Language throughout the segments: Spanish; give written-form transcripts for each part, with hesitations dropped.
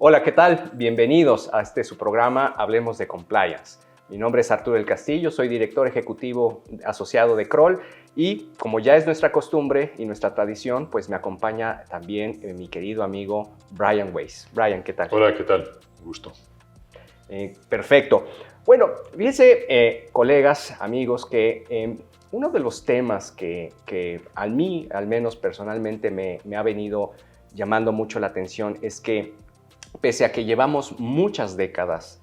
Hola, ¿qué tal? Bienvenidos a su programa Hablemos de Compliance. Mi nombre es Arturo del Castillo, soy director ejecutivo asociado de Kroll y como ya es nuestra costumbre y nuestra tradición, pues me acompaña también mi querido amigo Brian Weiss. Brian, ¿qué tal? Hola, ¿qué tal? Gusto. Perfecto. Bueno, fíjense, colegas, amigos, que uno de los temas que a mí, al menos personalmente, me ha venido llamando mucho la atención es que pese a que llevamos muchas décadas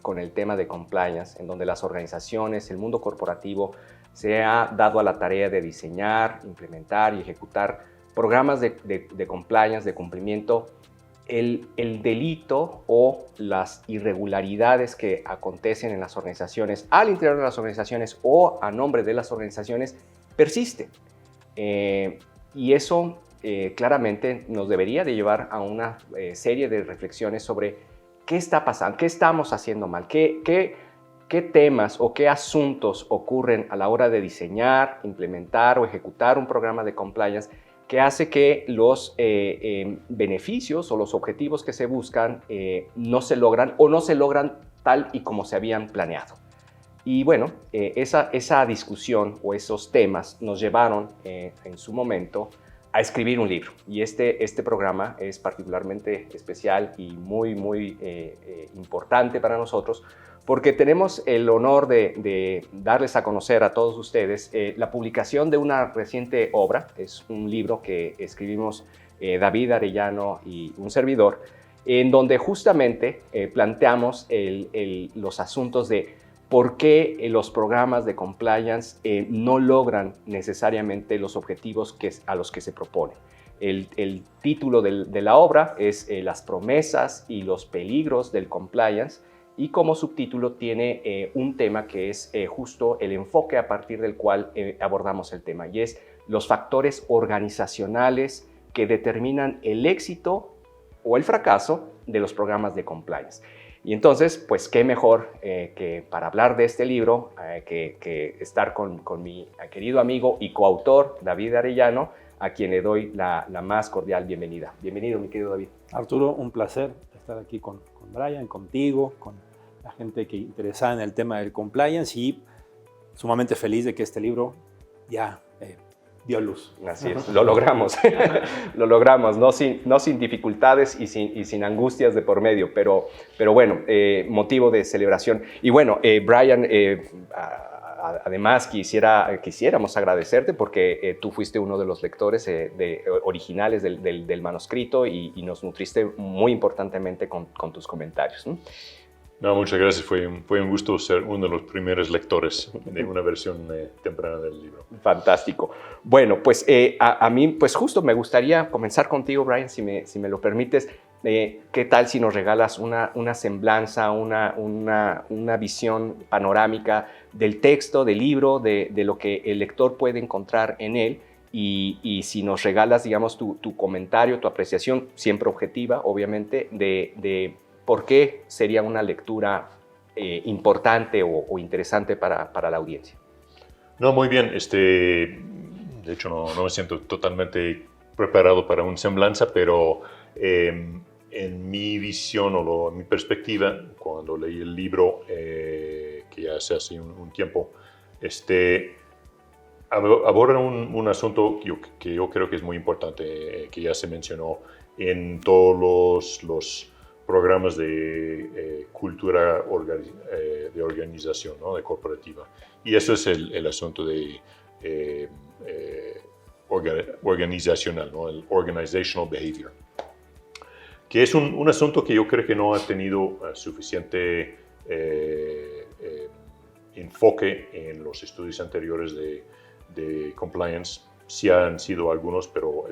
con el tema de compliance, en donde las organizaciones, el mundo corporativo, se ha dado a la tarea de diseñar, implementar y ejecutar programas de compliance, de cumplimiento, el delito o las irregularidades que acontecen en las organizaciones, al interior de las organizaciones o a nombre de las organizaciones, persisten. Y eso claramente nos debería de llevar a una serie de reflexiones sobre qué está pasando, qué estamos haciendo mal, qué temas o qué asuntos ocurren a la hora de diseñar, implementar o ejecutar un programa de compliance que hace que los beneficios o los objetivos que se buscan no se logran o no se logran tal y como se habían planeado. Y bueno, esa discusión o esos temas nos llevaron en su momento a escribir un libro. Y este programa es particularmente especial y muy importante para nosotros porque tenemos el honor de darles a conocer a todos ustedes la publicación de una reciente obra. Es un libro que escribimos David Arellano y un servidor, en donde justamente planteamos los asuntos de por qué los programas de compliance no logran necesariamente los objetivos a los que se proponen. El título de la obra es Las promesas y los peligros del compliance, y como subtítulo tiene un tema que es justo el enfoque a partir del cual abordamos el tema, y es los factores organizacionales que determinan el éxito o el fracaso de los programas de compliance. Y entonces, pues qué mejor que para hablar de este libro, que estar con mi querido amigo y coautor David Arellano, a quien le doy la más cordial bienvenida. Bienvenido, mi querido David. Arturo, un placer estar aquí con Brian, contigo, con la gente que interesada en el tema del compliance, y sumamente feliz de que este libro ya dio luz. Así es, lo logramos, lo logramos, no sin dificultades y sin angustias de por medio, pero bueno, motivo de celebración. Y bueno, Brian, además quisiéramos agradecerte porque tú fuiste uno de los lectores originales del manuscrito y nos nutriste muy importantemente con tus comentarios, ¿no? No, muchas gracias. Fue un gusto ser uno de los primeros lectores de una versión temprana del libro. Fantástico. Bueno, pues a mí pues justo me gustaría comenzar contigo, Brian, si me lo permites. ¿Qué tal si nos regalas una semblanza, una visión panorámica del texto, del libro, de lo que el lector puede encontrar en él? Y si nos regalas, digamos, tu comentario, tu apreciación, siempre objetiva, obviamente, de por qué sería una lectura importante o interesante para la audiencia. No, muy bien. De hecho, no me siento totalmente preparado para una semblanza, pero en mi visión o mi perspectiva, cuando leí el libro, que ya hace un tiempo, aborda un asunto que yo creo que es muy importante, que ya se mencionó en todos los programas de cultura de organización, ¿no? De corporativa. Y eso es el asunto de organizacional, ¿no? El organizational behavior, que es un asunto que yo creo que no ha tenido suficiente enfoque en los estudios anteriores de compliance. Sí han sido algunos, pero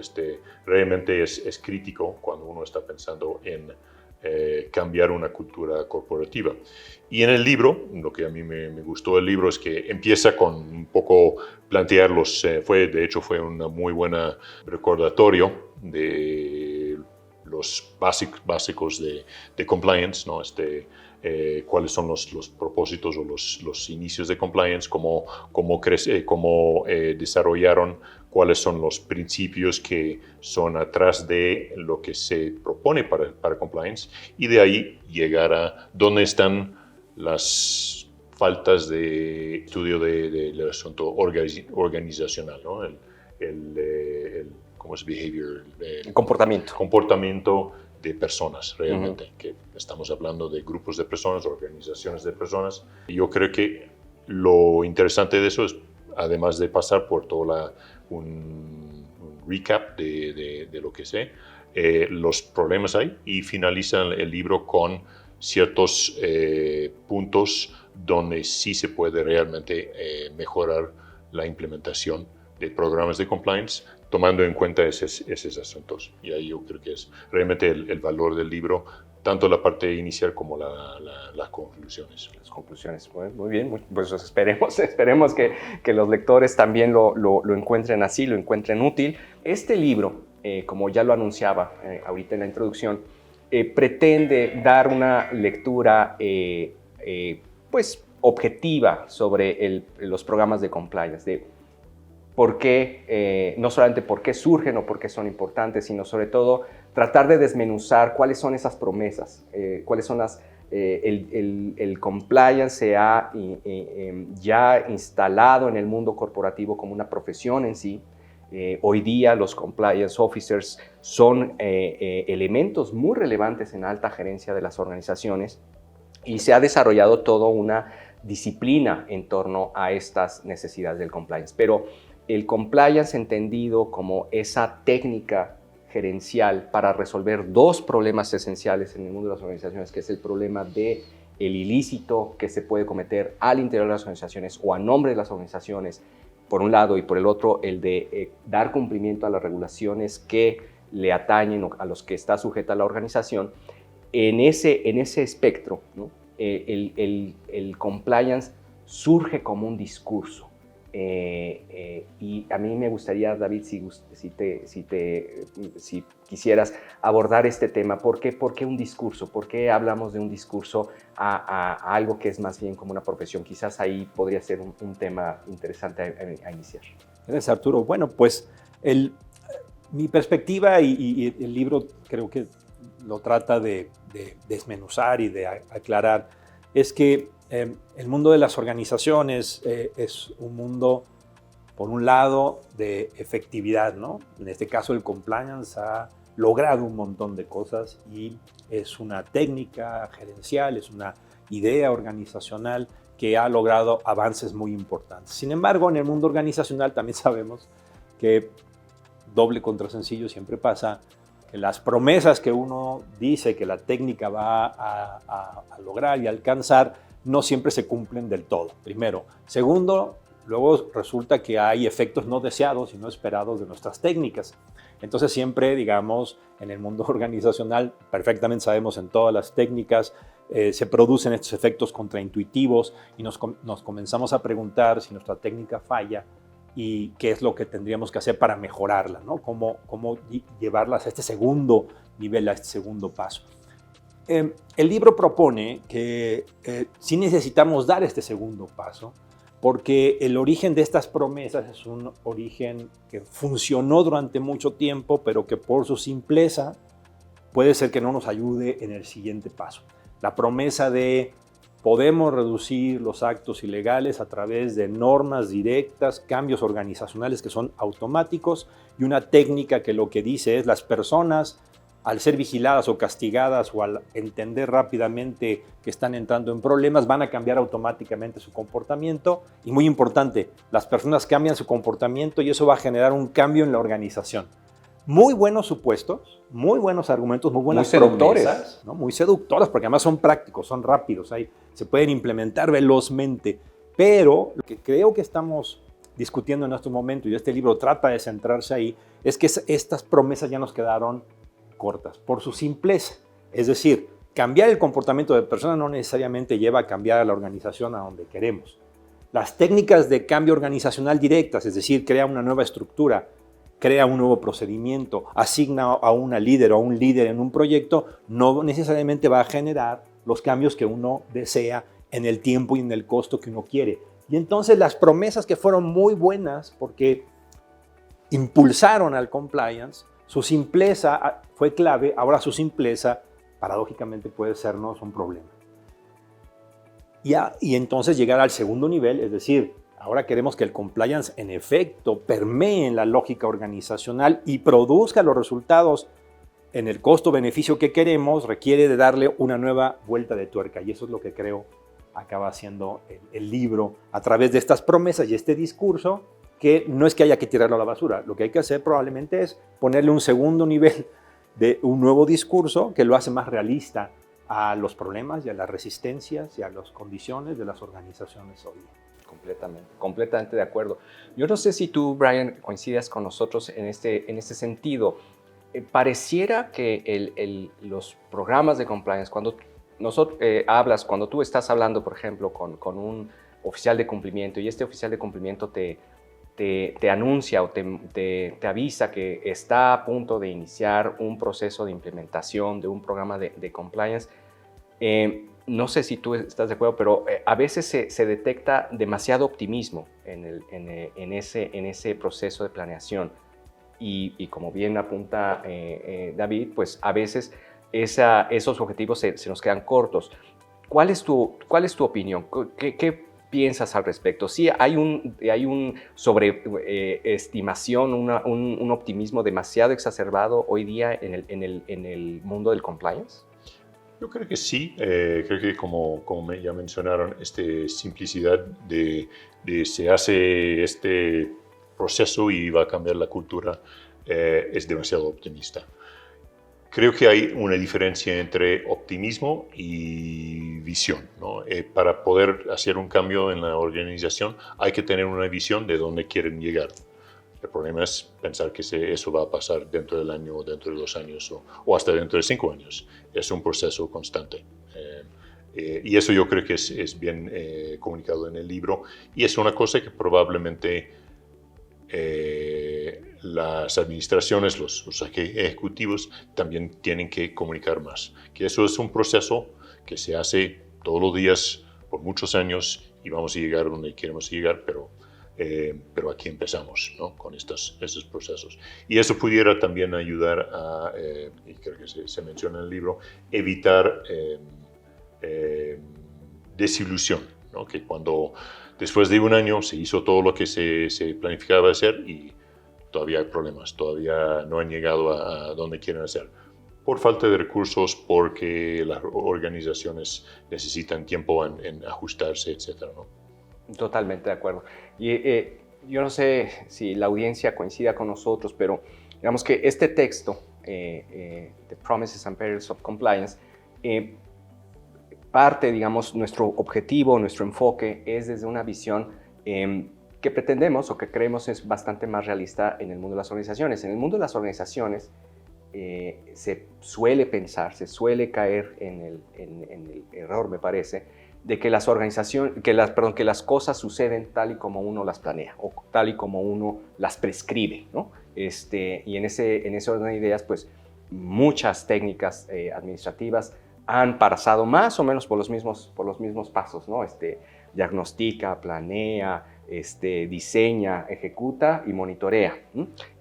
realmente es crítico cuando uno está pensando en cambiar una cultura corporativa. Y en el libro, lo que a mí me gustó del libro es que empieza con un poco plantearlos, de hecho fue una muy buena recordatorio de los básicos de compliance, ¿no? cuáles son los propósitos o los inicios de compliance, cómo desarrollaron, cuáles son los principios que son atrás de lo que se propone para compliance, y de ahí llegar a dónde están las faltas de estudio del asunto organizacional, ¿no? ¿Cómo es behavior? Comportamiento de personas, realmente, que estamos hablando de grupos de personas, organizaciones de personas. Yo creo que lo interesante de eso es, además de pasar por todo un recap de lo que sé, los problemas hay, y finalizan el libro con ciertos puntos donde sí se puede realmente mejorar la implementación de programas de compliance, tomando en cuenta esos asuntos. Y ahí yo creo que es realmente el valor del libro, tanto la parte inicial como las conclusiones. Las conclusiones, muy bien, pues esperemos que los lectores también lo encuentren así, lo encuentren útil. Este libro, como ya lo anunciaba ahorita en la introducción, pretende dar una lectura pues objetiva sobre los programas de compliance, de por qué, no solamente por qué surgen o por qué son importantes, sino sobre todo tratar de desmenuzar cuáles son esas promesas, cuáles son el compliance se ha ya instalado en el mundo corporativo como una profesión en sí. Hoy día los compliance officers son elementos muy relevantes en alta gerencia de las organizaciones, y se ha desarrollado toda una disciplina en torno a estas necesidades del compliance. Pero el compliance entendido como esa técnica gerencial para resolver dos problemas esenciales en el mundo de las organizaciones, que es el problema del ilícito que se puede cometer al interior de las organizaciones o a nombre de las organizaciones, por un lado, y por el otro, el de dar cumplimiento a las regulaciones que le atañen o a los que está sujeta la organización. En ese espectro, ¿no? El compliance surge como un discurso. Y a mí me gustaría, David, si quisieras abordar este tema, ¿por qué un discurso? ¿Por qué hablamos de un discurso a algo que es más bien como una profesión? Quizás ahí podría ser un tema interesante a iniciar. Gracias, Arturo. Bueno, pues mi perspectiva y el libro creo que lo trata de desmenuzar y de aclarar, es que el mundo de las organizaciones es un mundo, por un lado, de efectividad, ¿no? En este caso, el compliance ha logrado un montón de cosas y es una técnica gerencial, es una idea organizacional que ha logrado avances muy importantes. Sin embargo, en el mundo organizacional también sabemos que doble contra sencillo siempre pasa, que las promesas que uno dice que la técnica va a lograr y alcanzar no siempre se cumplen del todo, primero. Segundo, luego resulta que hay efectos no deseados y no esperados de nuestras técnicas. Entonces siempre, digamos, en el mundo organizacional, perfectamente sabemos en todas las técnicas, se producen estos efectos contraintuitivos y nos comenzamos a preguntar si nuestra técnica falla y qué es lo que tendríamos que hacer para mejorarla, ¿no? Cómo llevarlas a este segundo nivel, a este segundo paso. El libro propone que sí necesitamos dar este segundo paso, porque el origen de estas promesas es un origen que funcionó durante mucho tiempo, pero que por su simpleza puede ser que no nos ayude en el siguiente paso. La promesa de podemos reducir los actos ilegales a través de normas directas, cambios organizacionales que son automáticos y una técnica que lo que dice es las personas, al ser vigiladas o castigadas o al entender rápidamente que están entrando en problemas, van a cambiar automáticamente su comportamiento. Y muy importante, las personas cambian su comportamiento y eso va a generar un cambio en la organización. Muy buenos supuestos, muy buenos argumentos, muy buenas promesas, ¿no? Muy seductoras, porque además son prácticos, son rápidos, se pueden implementar velozmente. Pero lo que creo que estamos discutiendo en este momento, y este libro trata de centrarse ahí, es que estas promesas ya nos quedaron cortas por su simpleza. Es decir, cambiar el comportamiento de personas no necesariamente lleva a cambiar a la organización a donde queremos. Las técnicas de cambio organizacional directas, es decir, crea una nueva estructura, crea un nuevo procedimiento, asigna a una líder o a un líder en un proyecto, no necesariamente va a generar los cambios que uno desea en el tiempo y en el costo que uno quiere. Y entonces las promesas que fueron muy buenas porque impulsaron al compliance, su simpleza fue clave, ahora su simpleza paradójicamente puede sernos un problema. Y entonces llegar al segundo nivel, es decir, ahora queremos que el compliance en efecto permee en la lógica organizacional y produzca los resultados en el costo-beneficio que queremos, requiere de darle una nueva vuelta de tuerca. Y eso es lo que creo acaba haciendo el libro a través de estas promesas y este discurso, que no es que haya que tirarlo a la basura. Lo que hay que hacer probablemente es ponerle un segundo nivel de un nuevo discurso que lo hace más realista a los problemas y a las resistencias y a las condiciones de las organizaciones hoy. Completamente de acuerdo. Yo no sé si tú, Brian, coincidas con nosotros en este sentido. Pareciera que los programas de compliance, cuando cuando tú estás hablando, por ejemplo, con un oficial de cumplimiento y este oficial de cumplimiento te anuncia o te avisa que está a punto de iniciar un proceso de implementación de un programa de compliance, no sé si tú estás de acuerdo, pero a veces se detecta demasiado optimismo en ese proceso de planeación. Y como bien apunta David, pues a veces esos objetivos se nos quedan cortos. ¿Cuál es tu opinión? ¿Qué piensas al respecto? Sí, hay un sobreestimación, un optimismo demasiado exacerbado hoy día en el mundo del compliance. Yo creo que sí. Creo que como ya mencionaron, simplicidad de se hace este proceso y va a cambiar la cultura es demasiado optimista. Creo que hay una diferencia entre optimismo y visión, ¿no? Para poder hacer un cambio en la organización hay que tener una visión de dónde quieren llegar. El problema es pensar que eso va a pasar dentro del año, o dentro de 2 años o hasta dentro de 5 años. Es un proceso constante. Y eso yo creo que es bien comunicado en el libro. Y es una cosa que probablemente las administraciones, los ejecutivos también tienen que comunicar más. Que eso es un proceso que se hace todos los días por muchos años y vamos a llegar donde queremos llegar, pero aquí empezamos, ¿no? Con estos procesos. Y eso pudiera también ayudar a, y creo que se menciona en el libro, evitar desilusión, ¿no? Que cuando después de un año se hizo todo lo que se planificaba hacer y todavía hay problemas, todavía no han llegado a donde quieren hacer. Por falta de recursos, porque las organizaciones necesitan tiempo en ajustarse, etcétera, ¿no? Totalmente de acuerdo. Y yo no sé si la audiencia coincida con nosotros, pero digamos que este texto, The Promises and Perils of Compliance, parte, digamos, nuestro objetivo, nuestro enfoque es desde una visión que pretendemos o que creemos es bastante más realista en el mundo de las organizaciones. En el mundo de las organizaciones se suele pensar, se suele caer en el error, me parece, de que las cosas suceden tal y como uno las planea o tal y como uno las prescribe, ¿no? Y en ese orden de ideas, pues muchas técnicas administrativas han pasado más o menos por los mismos pasos, ¿no? Diagnostica, planea, diseña, ejecuta y monitorea.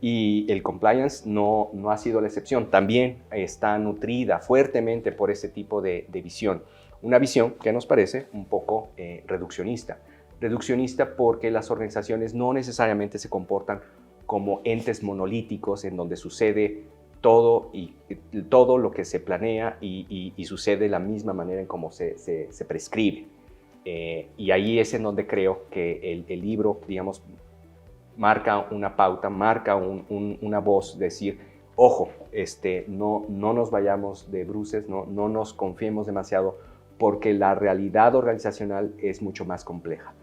Y el compliance no ha sido la excepción. También está nutrida fuertemente por ese tipo de visión. Una visión que nos parece un poco reduccionista. Reduccionista porque las organizaciones no necesariamente se comportan como entes monolíticos en donde sucede todo lo que se planea y sucede de la misma manera en cómo se prescribe. Y ahí es en donde creo que el libro, digamos, marca una pauta, marca una voz, decir, ojo, no nos vayamos de bruces, no nos confiemos demasiado, porque la realidad organizacional es mucho más compleja.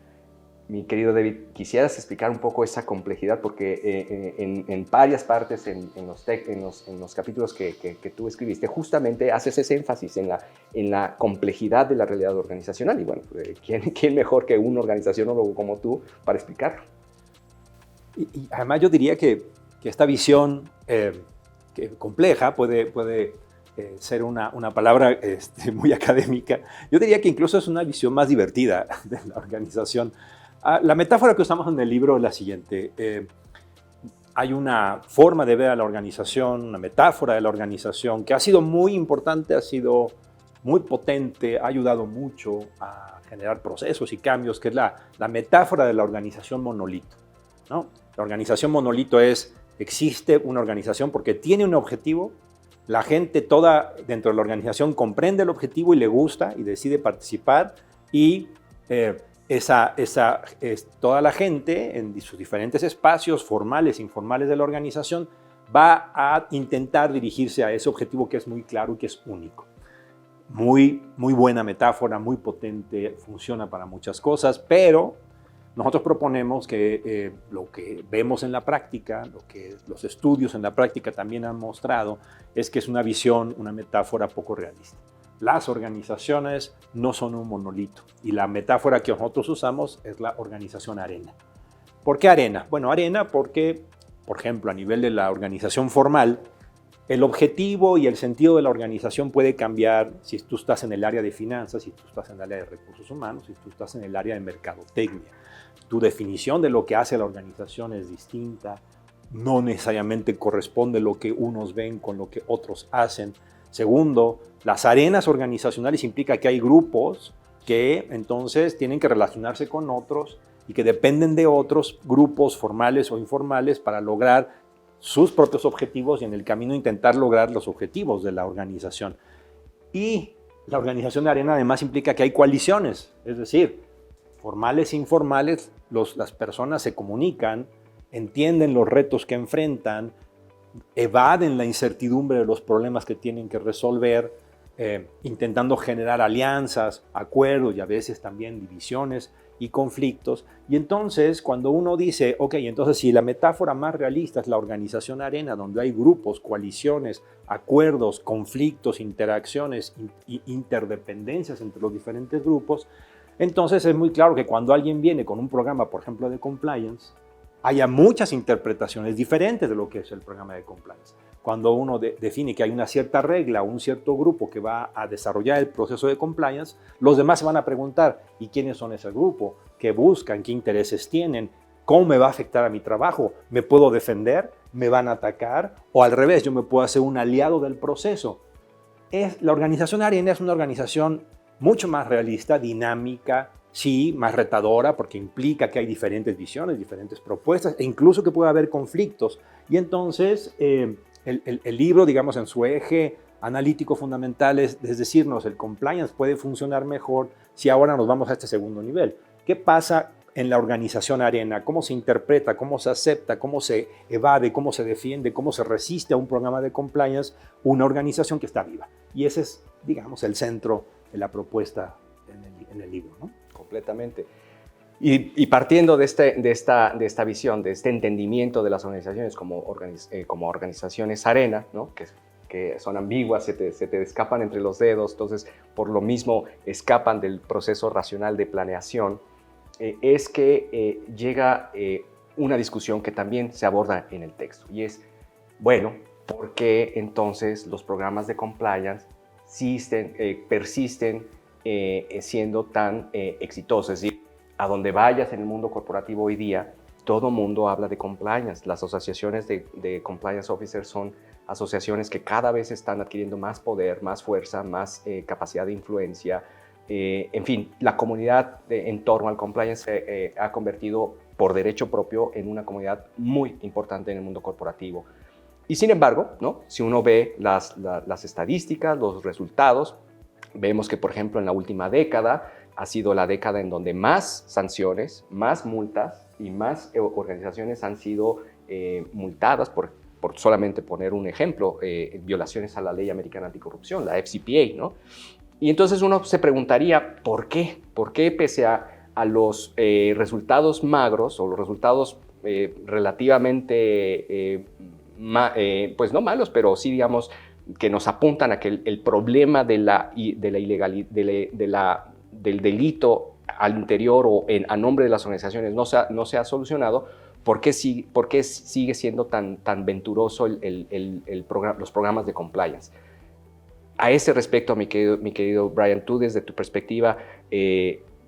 Mi querido David, ¿quisieras explicar un poco esa complejidad? Porque en varias partes, en los capítulos que tú escribiste, justamente haces ese énfasis en la complejidad de la realidad organizacional. Y bueno, ¿quién mejor que un organizaciólogo como tú para explicarlo? Y además yo diría que esta visión que compleja puede ser una palabra muy académica, yo diría que incluso es una visión más divertida de la organización. La metáfora que usamos en el libro es la siguiente. Hay una forma de ver a la organización, una metáfora de la organización que ha sido muy importante, ha sido muy potente, ha ayudado mucho a generar procesos y cambios, que es la metáfora de la organización monolito, ¿no? La organización monolito existe una organización porque tiene un objetivo, la gente toda dentro de la organización comprende el objetivo y le gusta y decide participar, y toda la gente en sus diferentes espacios formales e informales de la organización va a intentar dirigirse a ese objetivo que es muy claro y que es único. Muy buena metáfora, muy potente, funciona para muchas cosas, pero nosotros proponemos que lo que vemos en la práctica, lo que los estudios en la práctica también han mostrado, es que es una visión, una metáfora poco realista. Las organizaciones no son un monolito, y la metáfora que nosotros usamos es la organización arena. ¿Por qué arena? Bueno, arena porque, por ejemplo, a nivel de la organización formal, el objetivo y el sentido de la organización puede cambiar si tú estás en el área de finanzas, si tú estás en el área de recursos humanos, si tú estás en el área de mercadotecnia. Tu definición de lo que hace la organización es distinta, no necesariamente corresponde lo que unos ven con lo que otros hacen. Segundo, las arenas organizacionales implica que hay grupos que entonces tienen que relacionarse con otros y que dependen de otros grupos formales o informales para lograr sus propios objetivos y en el camino intentar lograr los objetivos de la organización. Y la organización de arena además implica que hay coaliciones, es decir, formales e informales, las personas se comunican, entienden los retos que enfrentan, evaden la incertidumbre de los problemas que tienen que resolver, intentando generar alianzas, acuerdos y a veces también divisiones y conflictos. Y entonces, cuando uno dice, ok, entonces si la metáfora más realista es la organización arena, donde hay grupos, coaliciones, acuerdos, conflictos, interacciones e interdependencias entre los diferentes grupos, entonces es muy claro que cuando alguien viene con un programa, por ejemplo, de compliance, haya muchas interpretaciones diferentes de lo que es el programa de compliance. Cuando uno define que hay una cierta regla o un cierto grupo que va a desarrollar el proceso de compliance, los demás se van a preguntar, ¿y quiénes son ese grupo? ¿Qué buscan? ¿Qué intereses tienen? ¿Cómo me va a afectar a mi trabajo? ¿Me puedo defender? ¿Me van a atacar? O al revés, yo me puedo hacer un aliado del proceso. La organización arena es una organización mucho más realista, dinámica, sí, más retadora, porque implica que hay diferentes visiones, diferentes propuestas, e incluso que puede haber conflictos. Y entonces el libro, digamos, en su eje analítico fundamental es decirnos, el compliance puede funcionar mejor si ahora nos vamos a este segundo nivel. ¿Qué pasa en la organización arena? ¿Cómo se interpreta? ¿Cómo se acepta? ¿Cómo se evade? ¿Cómo se defiende? ¿Cómo se resiste a un programa de compliance? Una organización que está viva. Y ese es, digamos, el centro de la propuesta en el libro, ¿no? Completamente. Y partiendo de esta visión, de este entendimiento de las organizaciones como organizaciones arena, ¿no? que son ambiguas, se te escapan entre los dedos, entonces por lo mismo escapan del proceso racional de planeación, es que llega una discusión que también se aborda en el texto, y es, bueno, ¿por qué entonces los programas de compliance persisten siendo tan exitosos? Es decir, a donde vayas en el mundo corporativo hoy día, todo mundo habla de compliance. Las asociaciones de compliance officers son asociaciones que cada vez están adquiriendo más poder, más fuerza, más capacidad de influencia. En fin, la comunidad en torno al compliance se ha convertido por derecho propio en una comunidad muy importante en el mundo corporativo. Y sin embargo, ¿no? Si uno ve las estadísticas, los resultados, vemos que, por ejemplo, en la última década ha sido la década en donde más sanciones, más multas y más organizaciones han sido multadas, por solamente poner un ejemplo, violaciones a la ley americana anticorrupción, la FCPA, ¿no? Y entonces uno se preguntaría, ¿por qué? ¿Por qué pese a los resultados magros o los resultados relativamente, pues no malos, pero sí, digamos, que nos apuntan a que el problema del delito al interior o a nombre de las organizaciones no se ha solucionado? ¿Por qué sigue siendo tan venturoso los programas de compliance? A ese respecto, mi querido Brian, tú desde tu perspectiva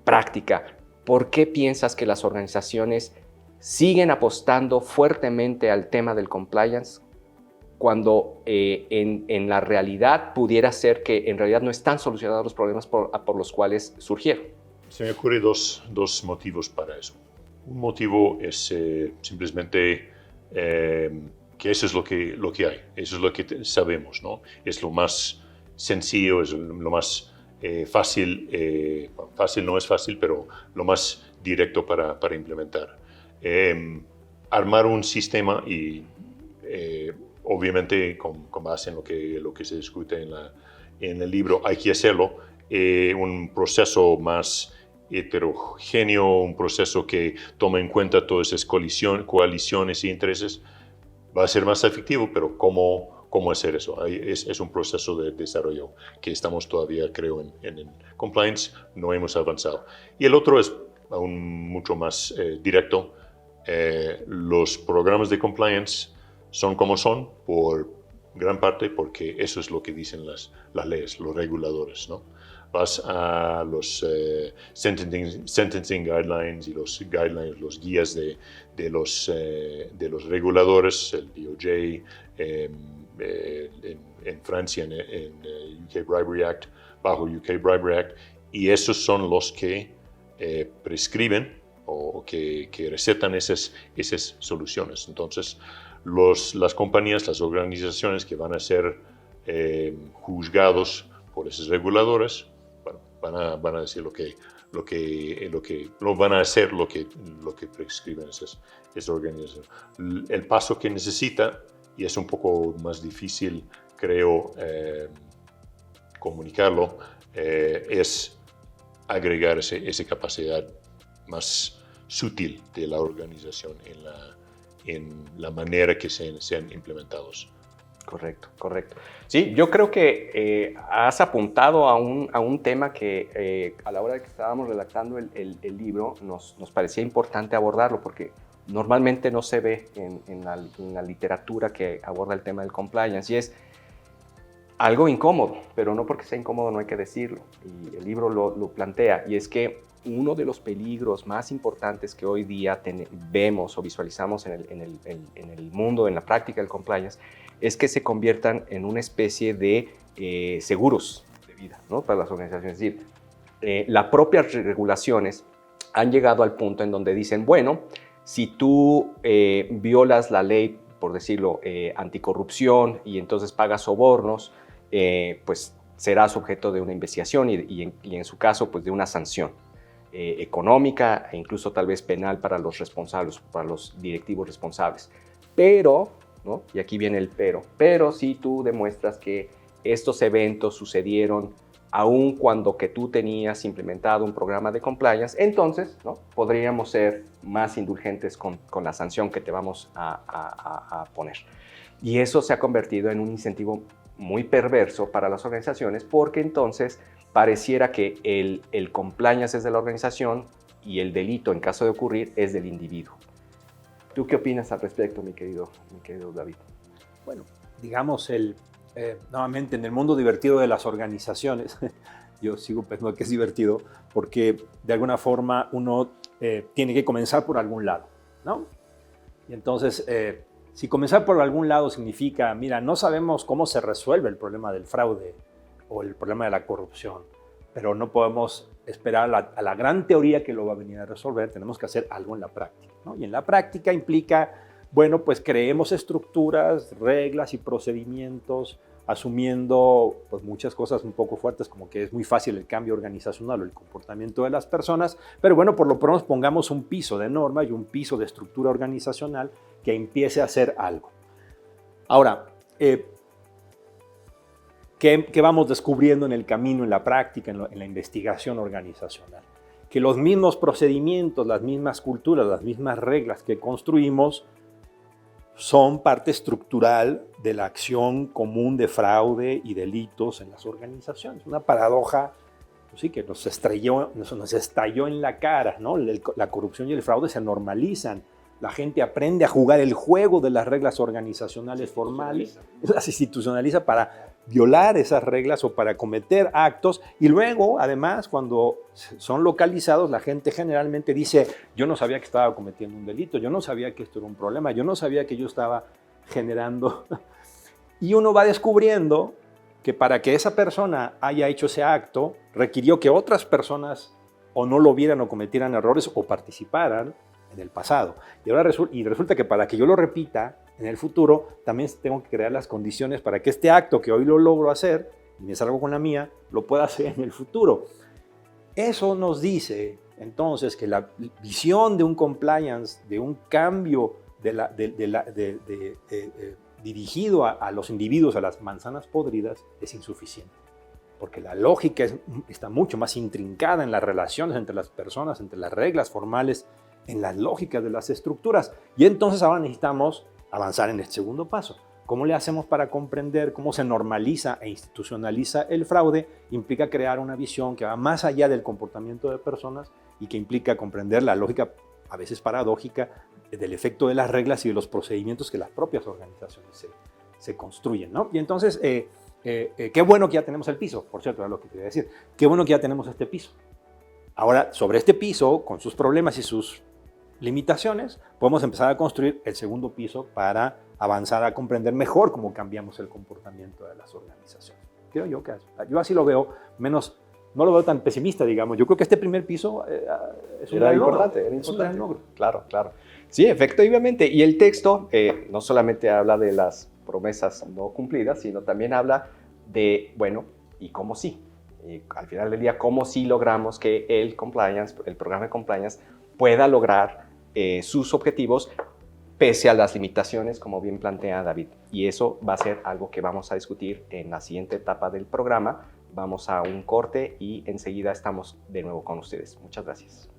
práctica, ¿por qué piensas que las organizaciones siguen apostando fuertemente al tema del compliance cuando en la realidad pudiera ser que en realidad no están solucionados los problemas por los cuales surgieron? Se me ocurren dos motivos para eso. Un motivo es simplemente que eso es lo que hay, eso es lo que sabemos, ¿no? Es lo más sencillo, es lo más fácil, fácil no es fácil, pero lo más directo para implementar. Armar un sistema y obviamente con base en lo que se discute en el libro, hay que hacerlo, un proceso más heterogéneo, un proceso que tome en cuenta todas esas coaliciones y intereses, va a ser más efectivo, pero ¿cómo hacer eso? Es un proceso de desarrollo que estamos todavía, creo, en compliance, no hemos avanzado. Y el otro es aún mucho más directo. Los programas de compliance son como son por gran parte porque eso es lo que dicen las leyes, los reguladores, ¿no? Vas a los sentencing guidelines y los guidelines, los guías de los reguladores, el DOJ, en Francia, en UK Bribery Act, bajo UK Bribery Act, y esos son los que prescriben o que recetan esas soluciones. Entonces, las compañías, las organizaciones que van a ser juzgados por esos reguladores, bueno, van a decir van a hacer lo que prescriben esas organizaciones. El paso que necesita, y es un poco más difícil, creo, comunicarlo, es agregar esa capacidad más sutil de la organización en la manera que sean implementados. Correcto, correcto. Sí, yo creo que has apuntado a un tema que a la hora de que estábamos redactando el libro nos parecía importante abordarlo porque normalmente no se ve en la literatura que aborda el tema del compliance y es algo incómodo, pero no porque sea incómodo no hay que decirlo. Y el libro lo plantea y es que uno de los peligros más importantes que hoy día vemos o visualizamos en el mundo, en la práctica del compliance, es que se conviertan en una especie de seguros de vida, ¿no? Para las organizaciones. Es decir, las propias regulaciones han llegado al punto en donde dicen, bueno, si tú violas la ley, por decirlo, anticorrupción y entonces pagas sobornos, pues serás objeto de una investigación y en su caso, pues de una sanción económica e incluso tal vez penal para los responsables, para los directivos responsables. Pero, ¿no? Y aquí viene el pero si tú demuestras que estos eventos sucedieron aun cuando que tú tenías implementado un programa de compliance, entonces, ¿no? Podríamos ser más indulgentes con la sanción que te vamos a poner. Y eso se ha convertido en un incentivo muy perverso para las organizaciones porque entonces pareciera que el compliance es de la organización y el delito, en caso de ocurrir, es del individuo. ¿Tú qué opinas al respecto, mi querido David? Bueno, digamos, nuevamente en el mundo divertido de las organizaciones, yo sigo pensando que es divertido porque de alguna forma uno tiene que comenzar por algún lado, ¿no? Y entonces, si comenzar por algún lado significa, mira, no sabemos cómo se resuelve el problema del fraude o el problema de la corrupción, pero no podemos esperar a la gran teoría que lo va a venir a resolver, tenemos que hacer algo en la práctica, ¿no? Y en la práctica implica, bueno, pues creemos estructuras, reglas y procedimientos, asumiendo pues, muchas cosas un poco fuertes, como que es muy fácil el cambio organizacional o el comportamiento de las personas, pero bueno, por lo pronto pongamos un piso de norma y un piso de estructura organizacional que empiece a hacer algo. Ahora, ¿qué vamos descubriendo en el camino, en la práctica, en la investigación organizacional? Que los mismos procedimientos, las mismas culturas, las mismas reglas que construimos son parte estructural de la acción común de fraude y delitos en las organizaciones. Una paradoja pues sí, que nos estalló en la cara, ¿no? La corrupción y el fraude se normalizan. La gente aprende a jugar el juego de las reglas organizacionales formales, las institucionaliza para violar esas reglas o para cometer actos. Y luego, además, cuando son localizados, la gente generalmente dice, yo no sabía que estaba cometiendo un delito, yo no sabía que esto era un problema, yo no sabía que yo estaba generando. Y uno va descubriendo que para que esa persona haya hecho ese acto, requirió que otras personas o no lo vieran o cometieran errores o participaran en el pasado. Y ahora resulta que para que yo lo repita en el futuro, también tengo que crear las condiciones para que este acto que hoy lo logro hacer, y me salgo con la mía, lo pueda hacer en el futuro. Eso nos dice, entonces, que la visión de un compliance, de un cambio dirigido a los individuos, a las manzanas podridas, es insuficiente. Porque la lógica está mucho más intrincada en las relaciones entre las personas, entre las reglas formales, en las lógicas de las estructuras. Y entonces ahora necesitamos avanzar en este segundo paso. ¿Cómo le hacemos para comprender cómo se normaliza e institucionaliza el fraude? Implica crear una visión que va más allá del comportamiento de personas y que implica comprender la lógica, a veces paradójica, del efecto de las reglas y de los procedimientos que las propias organizaciones se construyen, ¿no? Y entonces, qué bueno que ya tenemos el piso, por cierto, era lo que quería decir. Qué bueno que ya tenemos este piso. Ahora, sobre este piso, con sus problemas y sus limitaciones, podemos empezar a construir el segundo piso para avanzar a comprender mejor cómo cambiamos el comportamiento de las organizaciones. Creo yo yo así lo veo, no lo veo tan pesimista, digamos. Yo creo que este primer piso es un gran logro. Es un gran logro. Claro, claro. Sí, efectivamente. Y el texto no solamente habla de las promesas no cumplidas, sino también habla de, bueno, y cómo sí. Y al final del día, cómo sí logramos que el programa de compliance, pueda lograr sus objetivos pese a las limitaciones, como bien plantea David. Y eso va a ser algo que vamos a discutir en la siguiente etapa del programa. Vamos a un corte y enseguida estamos de nuevo con ustedes. Muchas gracias.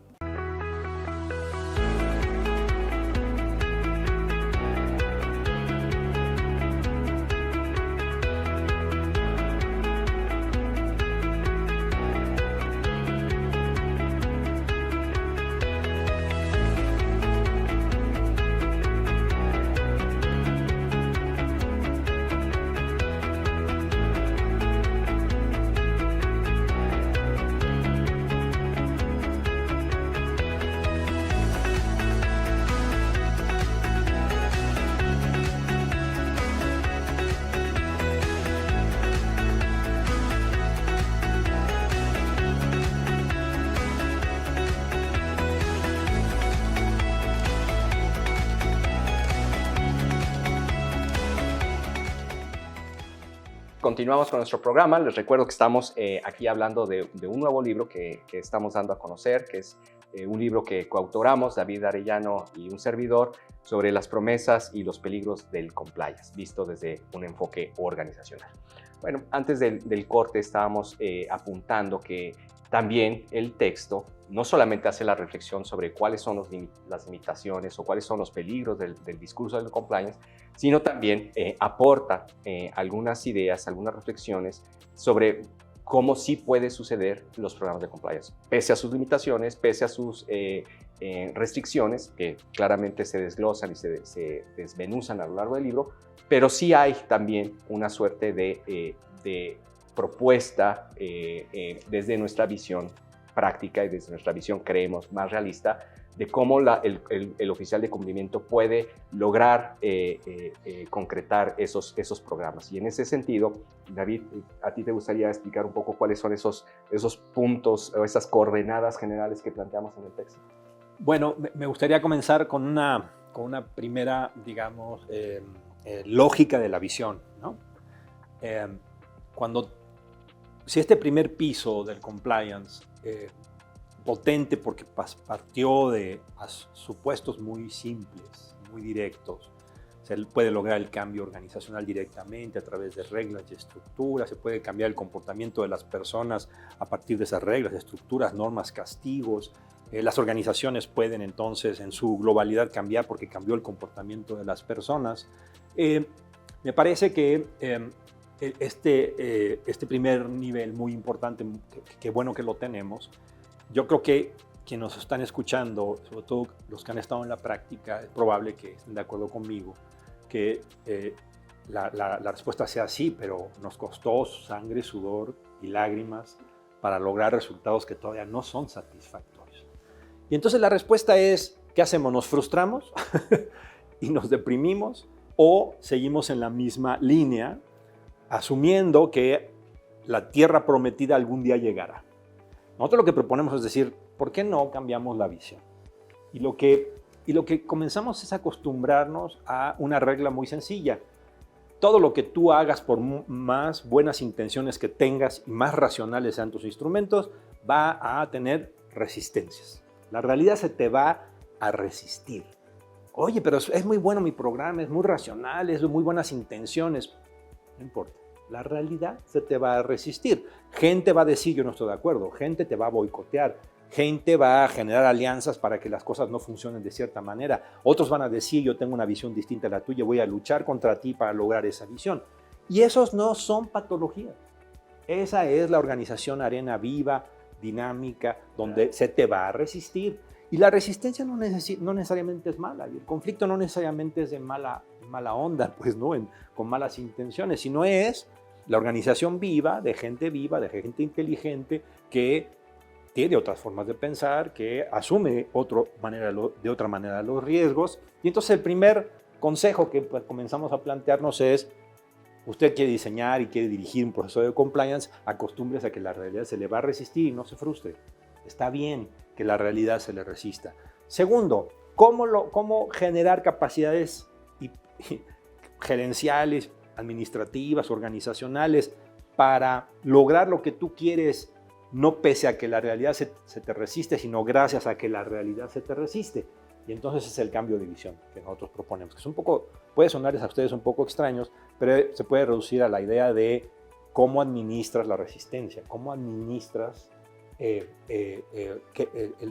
Continuamos con nuestro programa. Les recuerdo que estamos aquí hablando de un nuevo libro que estamos dando a conocer, que es un libro que coautoramos David Arellano y un servidor, sobre las promesas y los peligros del compliance, visto desde un enfoque organizacional. Bueno, antes del corte estábamos apuntando que también el texto no solamente hace la reflexión sobre cuáles son las limitaciones o cuáles son los peligros del discurso del compliance, sino también aporta algunas ideas, algunas reflexiones sobre cómo sí puede suceder los programas de compliance, pese a sus limitaciones, pese a sus restricciones, que claramente se desglosan y se desmenuzan a lo largo del libro, pero sí hay también una suerte de propuesta desde nuestra visión práctica y desde nuestra visión, creemos, más realista, de cómo el oficial de cumplimiento puede lograr concretar esos programas. Y en ese sentido, David, ¿a ti te gustaría explicar un poco cuáles son esos puntos o esas coordenadas generales que planteamos en el texto? Bueno, me gustaría comenzar con una primera, digamos, lógica de la visión, ¿no? Si este primer piso del compliance, potente porque partió de supuestos muy simples, muy directos, se puede lograr el cambio organizacional directamente a través de reglas y estructuras, se puede cambiar el comportamiento de las personas a partir de esas reglas, estructuras, normas, castigos. Las organizaciones pueden entonces en su globalidad cambiar porque cambió el comportamiento de las personas. Me parece que este primer nivel muy importante, qué bueno que lo tenemos. Yo creo que quienes nos están escuchando, sobre todo los que han estado en la práctica, es probable que estén de acuerdo conmigo, que la respuesta sea sí, pero nos costó sangre, sudor y lágrimas para lograr resultados que todavía no son satisfactorios. Y entonces la respuesta es, ¿qué hacemos? ¿Nos frustramos y nos deprimimos o seguimos en la misma línea, asumiendo que la tierra prometida algún día llegará? Nosotros lo que proponemos es decir, ¿por qué no cambiamos la visión? Y lo que comenzamos es acostumbrarnos a una regla muy sencilla. Todo lo que tú hagas, por más buenas intenciones que tengas y más racionales sean tus instrumentos, va a tener resistencias. La realidad se te va a resistir. Oye, pero es muy bueno mi programa, es muy racional, es de muy buenas intenciones. No importa. La realidad se te va a resistir. Gente va a decir, yo no estoy de acuerdo. Gente te va a boicotear. Gente va a generar alianzas para que las cosas no funcionen de cierta manera. Otros van a decir, yo tengo una visión distinta a la tuya, voy a luchar contra ti para lograr esa visión. Y esos no son patologías. Esa es la organización arena viva, dinámica, donde se te va a resistir. Y la resistencia no necesariamente es mala. Y el conflicto no necesariamente es de mala onda, pues no, con malas intenciones, sino es la organización viva, de gente inteligente que tiene otras formas de pensar, que asume de otra manera los riesgos. Y entonces el primer consejo que comenzamos a plantearnos es, usted quiere diseñar y quiere dirigir un proceso de compliance, acostúmbrese a que la realidad se le va a resistir y no se frustre. Está bien que la realidad se le resista. Segundo, ¿cómo generar capacidades gerenciales, administrativas, organizacionales, para lograr lo que tú quieres, no pese a que la realidad se te resiste, sino gracias a que la realidad se te resiste? Y entonces es el cambio de visión que nosotros proponemos, que es puede sonarles a ustedes un poco extraños, pero se puede reducir a la idea de cómo administras la resistencia, cómo administras el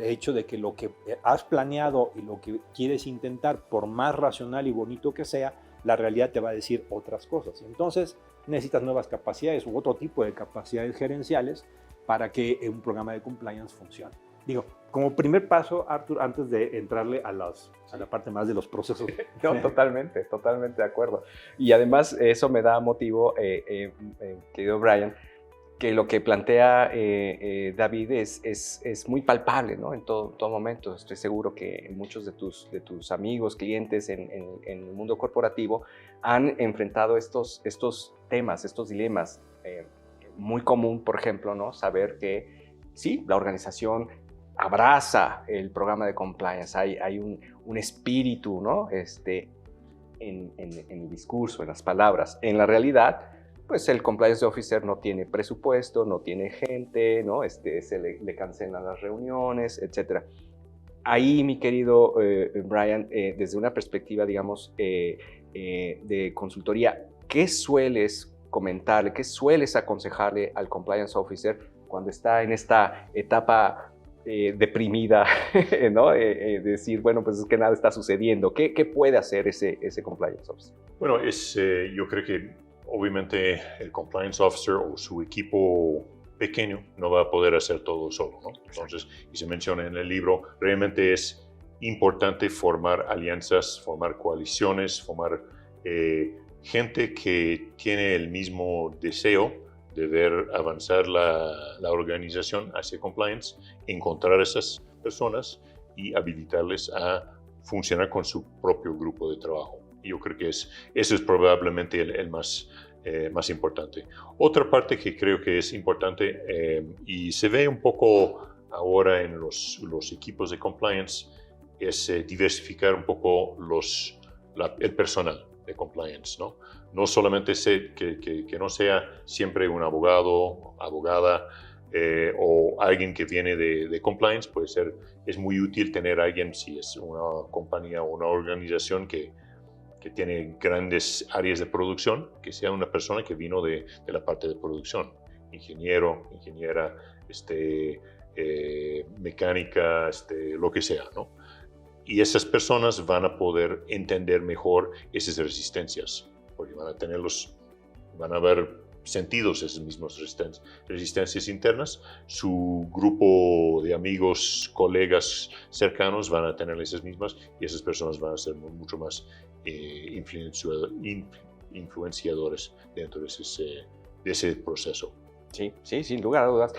hecho de que lo que has planeado y lo que quieres intentar, por más racional y bonito que sea, la realidad te va a decir otras cosas. Entonces necesitas nuevas capacidades u otro tipo de capacidades gerenciales para que un programa de compliance funcione. Digo, como primer paso, Arthur, antes de entrarle a la parte más de los procesos. No, totalmente de acuerdo. Y además eso me da motivo, querido Brian, que lo que plantea David es muy palpable, ¿no? En todo momento. Estoy seguro que muchos de tus amigos, clientes en el mundo corporativo han enfrentado estos temas, estos dilemas. Muy común, por ejemplo, ¿no? Saber que sí, la organización abraza el programa de compliance, hay un espíritu, ¿no? En el discurso, en las palabras. En la realidad, pues el compliance officer no tiene presupuesto, no tiene gente, ¿no? Se le cancelan las reuniones, etc. Ahí, mi querido Brian, desde una perspectiva, digamos, de consultoría, ¿qué sueles comentarle, qué sueles aconsejarle al compliance officer cuando está en esta etapa deprimida, ¿no? Decir, bueno, pues es que nada está sucediendo. ¿Qué puede hacer ese compliance officer? Bueno, yo creo que obviamente el compliance officer o su equipo pequeño no va a poder hacer todo solo, ¿no? Entonces, y se menciona en el libro, realmente es importante formar alianzas, formar coaliciones, formar gente que tiene el mismo deseo de ver avanzar la organización hacia compliance, encontrar esas personas y habilitarles a funcionar con su propio grupo de trabajo. Yo creo que eso es probablemente el más importante. Otra parte que creo que es importante y se ve un poco ahora en los equipos de compliance es diversificar un poco el personal de compliance, ¿no? No solamente que no sea siempre un abogado, abogada o alguien que viene de compliance. Es muy útil tener a alguien, si es una compañía o una organización que tiene grandes áreas de producción, que sea una persona que vino de la parte de producción, ingeniero, ingeniera, mecánica, lo que sea, ¿no? Y esas personas van a poder entender mejor esas resistencias, porque van a haber sentidos esas mismas resistencias internas. Su grupo de amigos, colegas cercanos van a tener esas mismas, y esas personas van a ser mucho más influenciadores dentro de ese proceso. Sí, sí, sin lugar a dudas.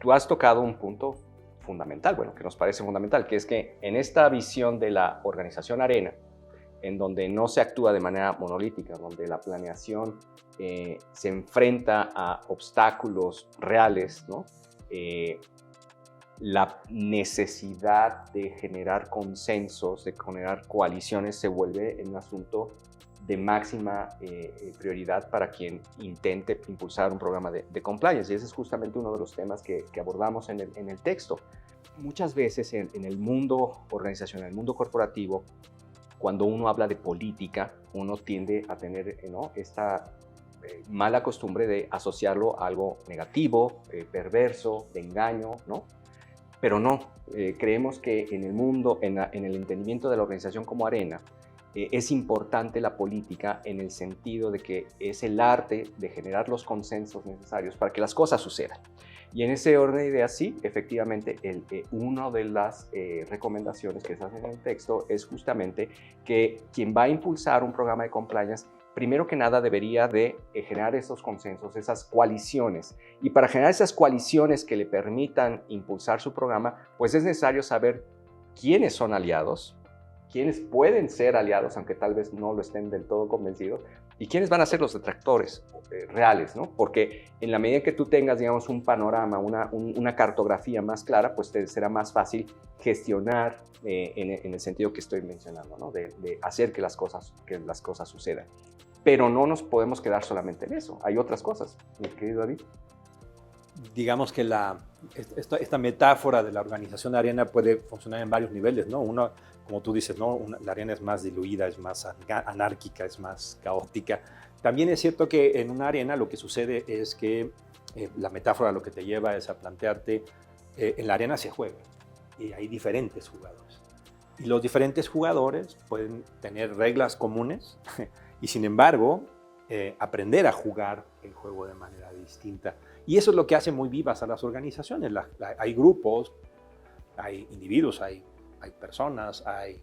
Tú has tocado un punto fundamental, bueno, que nos parece fundamental, que es que en esta visión de la organización Arena, en donde no se actúa de manera monolítica, donde la planeación se enfrenta a obstáculos reales, ¿no? La necesidad de generar consensos, de generar coaliciones, se vuelve un asunto de máxima prioridad para quien intente impulsar un programa de compliance. Y ese es justamente uno de los temas que abordamos en el texto. Muchas veces en el mundo organizacional, en el mundo corporativo, cuando uno habla de política, uno tiende a tener esta mala costumbre de asociarlo a algo negativo, perverso, de engaño, ¿no? Pero no, creemos que en el mundo, en el entendimiento de la organización como Arena, es importante la política en el sentido de que es el arte de generar los consensos necesarios para que las cosas sucedan. Y en ese orden de ideas, sí, efectivamente, una de las recomendaciones que se hacen en el texto es justamente que quien va a impulsar un programa de compliance, primero que nada debería de generar esos consensos, esas coaliciones. Y para generar esas coaliciones que le permitan impulsar su programa, pues es necesario saber quiénes son aliados, quiénes pueden ser aliados, aunque tal vez no lo estén del todo convencidos, y quiénes van a ser los detractores reales, ¿no? Porque en la medida que tú tengas, digamos, un panorama, una cartografía más clara, pues te será más fácil gestionar en el sentido que estoy mencionando, ¿no? De hacer que las cosas sucedan. Pero no nos podemos quedar solamente en eso. Hay otras cosas, mi querido David. Digamos que esta metáfora de la organización Arena puede funcionar en varios niveles, ¿no? Uno, como tú dices, ¿no? La Arena es más diluida, es más anárquica, es más caótica. También es cierto que en una arena lo que sucede es que la metáfora lo que te lleva es a plantearte, en la arena se juega y hay diferentes jugadores. Y los diferentes jugadores pueden tener reglas comunes y sin embargo aprender a jugar el juego de manera distinta. Y eso es lo que hace muy vivas a las organizaciones. Hay grupos, hay individuos, hay personas, hay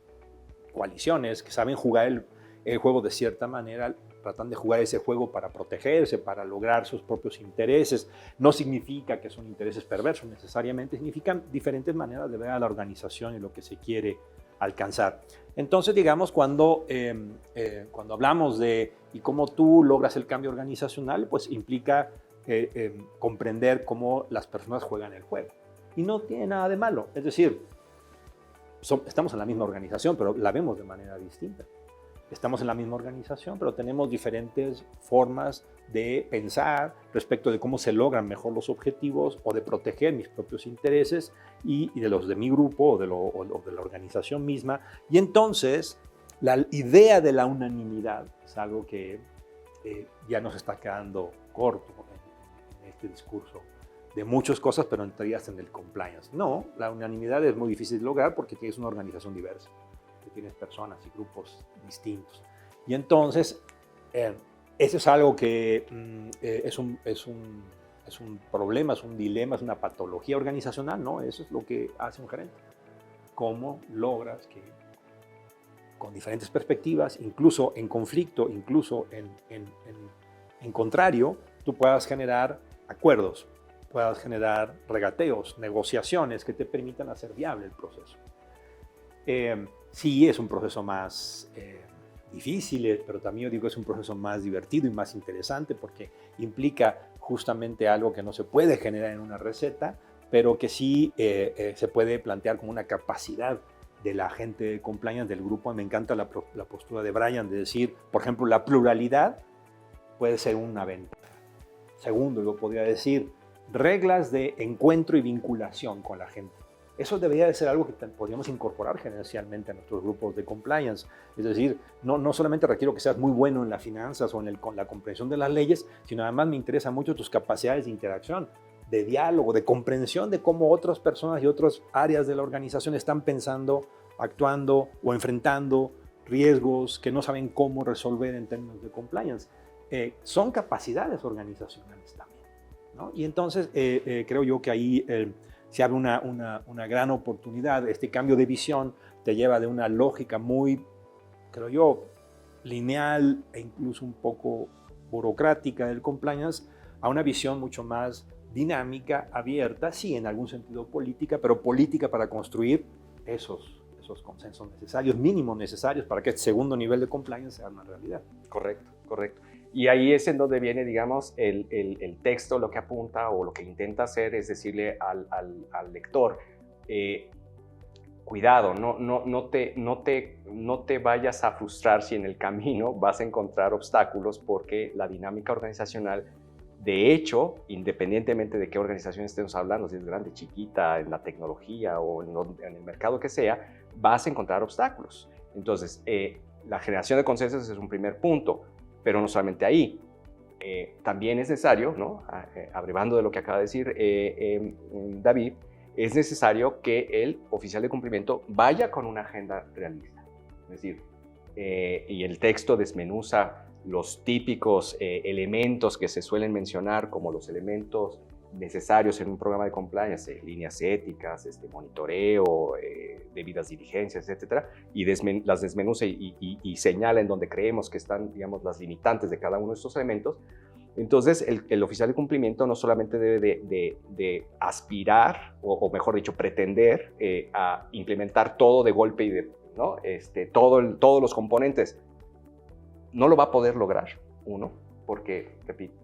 coaliciones que saben jugar el juego de cierta manera, tratan de jugar ese juego para protegerse, para lograr sus propios intereses. No significa que son intereses perversos necesariamente, significan diferentes maneras de ver a la organización y lo que se quiere alcanzar. Entonces, digamos, cuando hablamos de y cómo tú logras el cambio organizacional, pues implica comprender cómo las personas juegan el juego. Y no tiene nada de malo. Es decir, estamos en la misma organización, pero la vemos de manera distinta. Estamos en la misma organización, pero tenemos diferentes formas de pensar respecto de cómo se logran mejor los objetivos o de proteger mis propios intereses y de los de mi grupo o de la organización misma. Y entonces, la idea de la unanimidad es algo que ya nos está quedando corto en este discurso de muchas cosas, pero entre ellas en el compliance. No, la unanimidad es muy difícil de lograr porque tienes una organización diversa, que tienes personas y grupos distintos. Y entonces, eso es algo que es un problema, es un dilema, es una patología organizacional, ¿no? Eso es lo que hace un gerente. ¿Cómo logras que con diferentes perspectivas, incluso en conflicto, incluso en contrario, tú puedas generar acuerdos, puedas generar regateos, negociaciones que te permitan hacer viable el proceso? Sí, es un proceso más difícil, pero también yo digo que es un proceso más divertido y más interesante porque implica justamente algo que no se puede generar en una receta, pero que sí se puede plantear como una capacidad de la gente de compliance del grupo. Me encanta la postura de Brian de decir, por ejemplo, la pluralidad puede ser una ventaja. Segundo, yo podría decir, reglas de encuentro y vinculación con la gente. Eso debería de ser algo que podríamos incorporar generalmente a nuestros grupos de compliance. Es decir, no solamente requiero que seas muy bueno en las finanzas o con la comprensión de las leyes, sino además me interesan mucho tus capacidades de interacción, de diálogo, de comprensión de cómo otras personas y otras áreas de la organización están pensando, actuando o enfrentando riesgos que no saben cómo resolver en términos de compliance. Son capacidades organizacionales también, ¿no? Y entonces creo yo que ahí se abre una gran oportunidad. Este cambio de visión te lleva de una lógica muy, creo yo, lineal e incluso un poco burocrática del compliance a una visión mucho más dinámica, abierta, sí, en algún sentido política, pero política para construir esos consensos necesarios, mínimos necesarios para que este segundo nivel de compliance sea una realidad. Correcto, correcto. Y ahí es en donde viene, digamos, el texto, lo que apunta o lo que intenta hacer es decirle al lector, cuidado, no te vayas a frustrar si en el camino vas a encontrar obstáculos, porque la dinámica organizacional, de hecho, independientemente de qué organización estemos hablando, si es grande, chiquita, en la tecnología o en el mercado que sea, vas a encontrar obstáculos. Entonces, la generación de consensos es un primer punto, pero no solamente ahí. También es necesario, ¿no? Abrevando de lo que acaba de decir David, es necesario que el oficial de cumplimiento vaya con una agenda realista. Es decir, y el texto desmenuza los típicos elementos que se suelen mencionar como los elementos necesarios en un programa de compliance, líneas éticas, monitoreo, debidas diligencias, etcétera, y las desmenuza y señala en donde creemos que están, digamos, las limitantes de cada uno de estos elementos. Entonces, el oficial de cumplimiento no solamente debe de aspirar, o mejor dicho, pretender a implementar todo de golpe y ¿no? Todos los componentes. No lo va a poder lograr, uno, porque,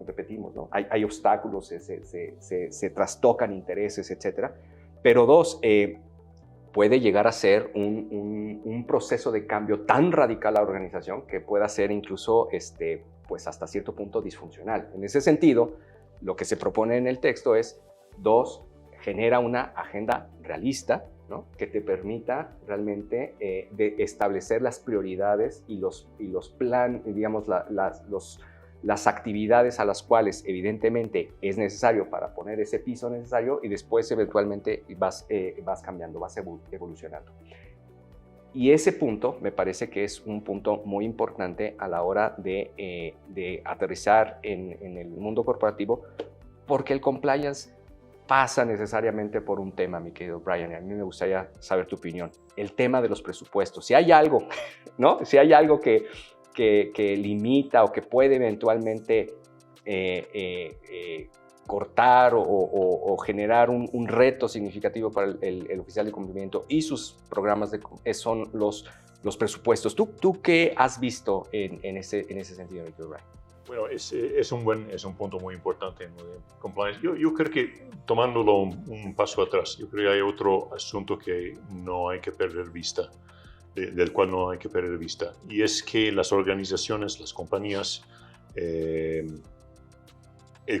repetimos, ¿no? Hay obstáculos, se trastocan intereses, etcétera. Pero dos, puede llegar a ser un proceso de cambio tan radical a la organización que pueda ser incluso pues hasta cierto punto disfuncional. En ese sentido, lo que se propone en el texto es, dos, genera una agenda realista, ¿no? Que te permita realmente de establecer las prioridades y los planes, digamos, las actividades a las cuales evidentemente es necesario para poner ese piso necesario, y después eventualmente vas cambiando, vas evolucionando. Y ese punto me parece que es un punto muy importante a la hora de aterrizar en el mundo corporativo, porque el compliance pasa necesariamente por un tema, mi querido Brian, y a mí me gustaría saber tu opinión. El tema de los presupuestos. Si hay algo, ¿no? Si hay algo que limita o que puede eventualmente cortar o generar un reto significativo para el oficial de cumplimiento y sus programas son los presupuestos. ¿Tú qué has visto en ese sentido, mi querido Brian? Bueno, es un punto muy importante en compliance. Yo creo que, tomándolo un paso atrás, yo creo que hay otro asunto que no hay que perder vista, del cual no hay que perder vista, y es que las organizaciones, las compañías, el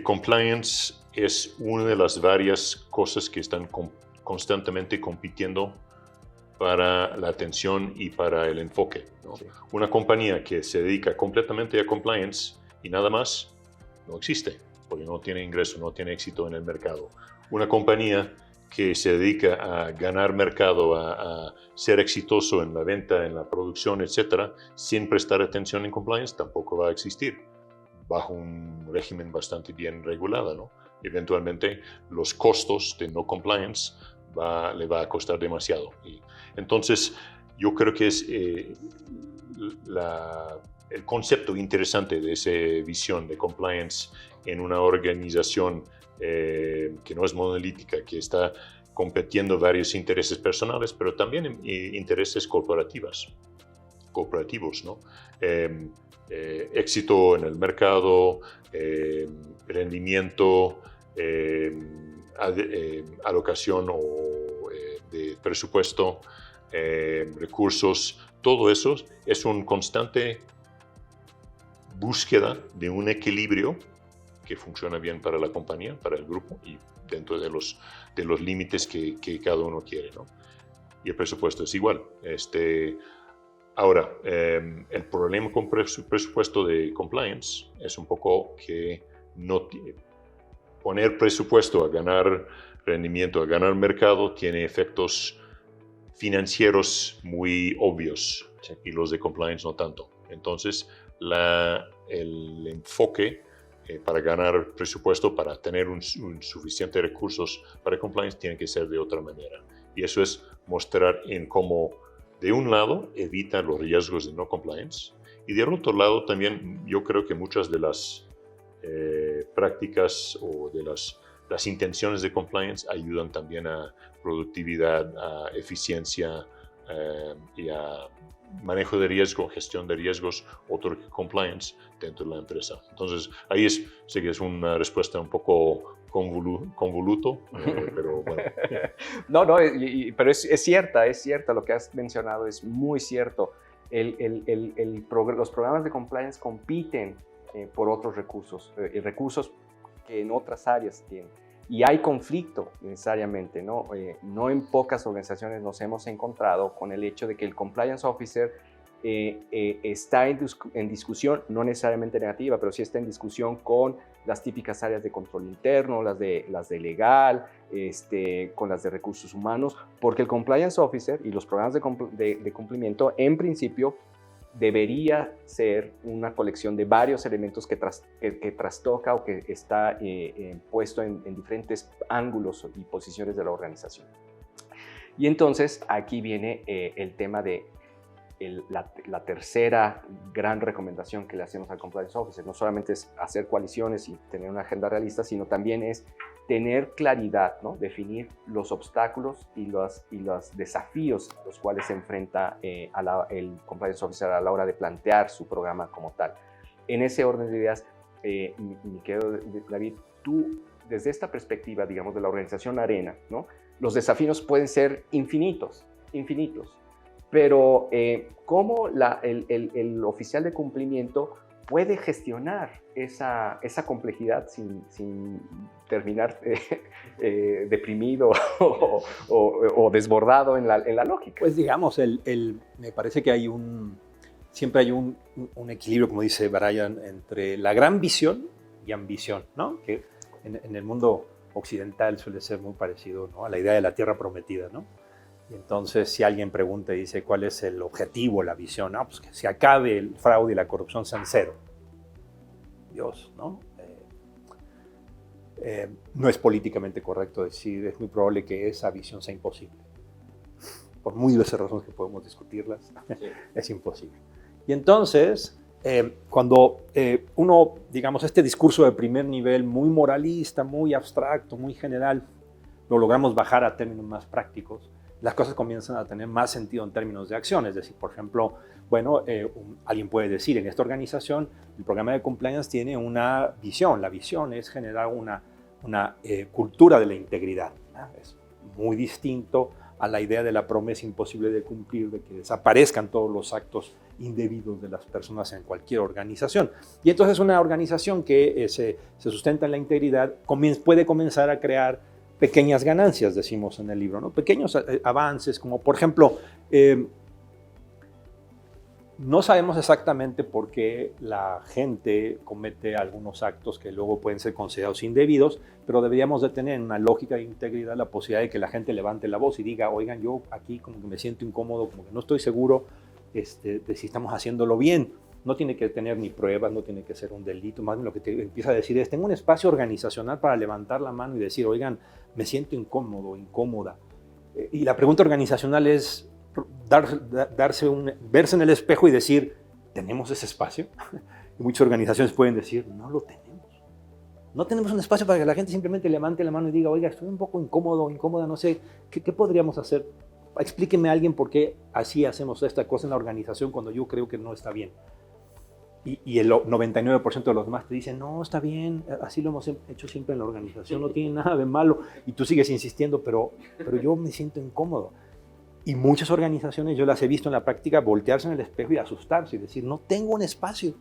compliance es una de las varias cosas que están constantemente compitiendo para la atención y para el enfoque, ¿no? Sí. Una compañía que se dedica completamente a compliance y nada más, no existe, porque no tiene ingreso, no tiene éxito en el mercado. Una compañía que se dedica a ganar mercado, a ser exitoso en la venta, en la producción, etcétera, sin prestar atención en compliance, tampoco va a existir, bajo un régimen bastante bien regulado, ¿no? Eventualmente, los costos de no compliance le va a costar demasiado. Y entonces, yo creo que es el concepto interesante de esa visión de compliance en una organización que no es monolítica, que está compitiendo varios intereses personales, pero también intereses corporativos, ¿no? Éxito en el mercado, rendimiento, alocación de presupuesto, recursos, todo eso es un constante búsqueda de un equilibrio que funciona bien para la compañía, para el grupo y dentro de los límites que cada uno quiere, ¿no? Y el presupuesto es igual. Ahora, el problema con presupuesto de compliance es un poco que poner presupuesto a ganar rendimiento, a ganar mercado, tiene efectos financieros muy obvios, sí, y los de compliance no tanto. Entonces, el enfoque para ganar presupuesto, para tener un suficiente recursos para compliance, tiene que ser de otra manera. Y eso es mostrar en cómo, de un lado, evita los riesgos de no compliance, Y del otro lado también yo creo que muchas de las prácticas o de las intenciones de compliance ayudan también a productividad, a eficiencia y a manejo de riesgo, gestión de riesgos, otro que compliance dentro de la empresa. Entonces, ahí sé que es una respuesta un poco convoluto, pero bueno. No, pero es cierta, lo que has mencionado es muy cierto. Los programas de compliance compiten por otros recursos, recursos que en otras áreas tienen. Y hay conflicto necesariamente, ¿no? No en pocas organizaciones nos hemos encontrado con el hecho de que el compliance officer está en discusión, no necesariamente negativa, pero sí está en discusión con las típicas áreas de control interno, las de legal, con las de recursos humanos, porque el compliance officer y los programas de cumplimiento en principio debería ser una colección de varios elementos que trastoca o que está puesto en diferentes ángulos y posiciones de la organización. Y entonces aquí viene el tema de la tercera gran recomendación que le hacemos al compliance officer. No solamente es hacer coaliciones y tener una agenda realista, sino también es tener claridad, ¿no? Definir los obstáculos y los desafíos a los cuales se enfrenta el compliance officer a la hora de plantear su programa como tal. En ese orden de ideas, mi querido David, tú, desde esta perspectiva, digamos, de la organización Arena, ¿no? Los desafíos pueden ser infinitos, pero ¿cómo el oficial de cumplimiento puede gestionar esa complejidad sin terminar deprimido o desbordado en la lógica? Pues digamos, me parece que siempre hay un equilibrio, como dice Brian, entre la gran visión y ambición, ¿no? Que en el mundo occidental suele ser muy parecido, ¿no? A la idea de la tierra prometida, ¿no? Y entonces, si alguien pregunta y dice cuál es el objetivo, la visión, no, pues que se acabe el fraude y la corrupción sean cero. Dios, ¿no? No es políticamente correcto decir, es muy probable que esa visión sea imposible. Por muy diversas razones que podemos discutirlas, sí. Es imposible. Y entonces, cuando uno, digamos, este discurso de primer nivel, muy moralista, muy abstracto, muy general, lo logramos bajar a términos más prácticos, las cosas comienzan a tener más sentido en términos de acción. Es decir, por ejemplo, bueno, alguien puede decir, en esta organización el programa de compliance tiene una visión. La visión es generar una cultura de la integridad, ¿no? Es muy distinto a la idea de la promesa imposible de cumplir, de que desaparezcan todos los actos indebidos de las personas en cualquier organización. Y entonces una organización que se sustenta en la integridad puede comenzar a crear pequeñas ganancias, decimos en el libro, ¿no? Pequeños avances, como por ejemplo, no sabemos exactamente por qué la gente comete algunos actos que luego pueden ser considerados indebidos, pero deberíamos de tener en una lógica de integridad la posibilidad de que la gente levante la voz y diga, oigan, yo aquí como que me siento incómodo, como que no estoy seguro de si estamos haciéndolo bien. No tiene que tener ni pruebas, no tiene que ser un delito, más bien lo que te empieza a decir es, tengo un espacio organizacional para levantar la mano y decir, oigan, me siento incómodo, incómoda. Y la pregunta organizacional es verse en el espejo y decir, ¿tenemos ese espacio? Y muchas organizaciones pueden decir, no lo tenemos. No tenemos un espacio para que la gente simplemente levante la mano y diga, oiga, estoy un poco incómodo, incómoda, no sé, ¿qué podríamos hacer? Explíqueme a alguien por qué así hacemos esta cosa en la organización cuando yo creo que no está bien. Y el 99% de los demás te dicen, no, está bien, así lo hemos hecho siempre en la organización, no tiene nada de malo. Y tú sigues insistiendo, pero yo me siento incómodo. Y muchas organizaciones, yo las he visto en la práctica, voltearse en el espejo y asustarse y decir, no tengo un espacio